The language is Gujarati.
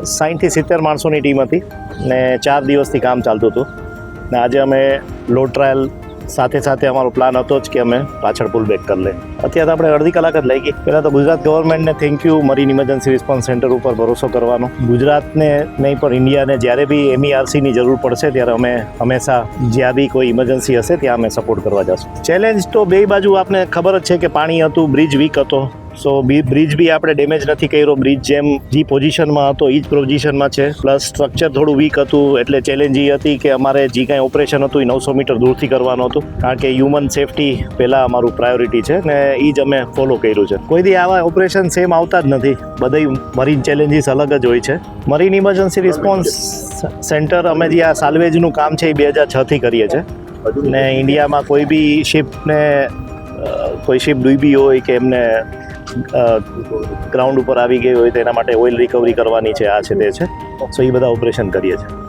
60થી 70 માણસોની ટીમ હતી ને 4 દિવસથી કામ ચાલતું હતું ને આજે અમે લોડ ટ્રાયલ સાથે અમારો પ્લાન હતો જ કે અમે પાછળ પુલ બેક કરી લે. અત્યારે આપણે અડધી કલાક જ લઈ ગઈ. પહેલાં તો ગુજરાત ગવર્મેન્ટને thank you, marine emergency response center ઉપર ભરોસો કરવાનો. ગુજરાતને નહીં પણ ઇન્ડિયાને જ્યારે બી MERCની જરૂર પડશે ત્યારે અમે હંમેશા જ્યાં બી કોઈ ઇમરજન્સી હશે ત્યાં અમે સપોર્ટ કરવા જશું. ચેલેન્જ તો બે બાજુ આપને ખબર જ છે કે પાણી હતું, બ્રિજ વીક હતો. સો બ્રિજ બી આપણે ડેમેજ નથી કર્યો. બ્રિજ જેમ જે પોઝિશનમાં હતો એ જ પોઝિશનમાં છે. પ્લસ સ્ટ્રક્ચર થોડું વીક હતું એટલે ચેલેન્જ એ હતી કે અમારે જે કાંઈ ઓપરેશન હતું એ 900 મીટર દૂરથી કરવાનું હતું, કારણ કે હ્યુમન સેફટી પહેલાં અમારું પ્રાયોરિટી છે ને એ જ અમે ફોલો કર્યું છે. કોઈ દી આવા ઓપરેશન સેમ આવતા જ નથી, બધી મરીન ચેલેન્જીસ અલગ જ હોય છે. મરીન ઇમરજન્સી રિસ્પોન્સ સેન્ટર અમે જે આ સાલ્વેજનું કામ છે એ 2006થી કરીએ છીએ ને ઇન્ડિયામાં કોઈ બી શિપને કોઈ શિપ ડૂબી હોય કે એમને ગ્રાઉન્ડ ઉપર આવી ગઈ હોય તો એના માટે ઓઇલ રિકવરી કરવાની છે, આ છે તે છે. સો એ બધા ઓપરેશન કરીએ છીએ.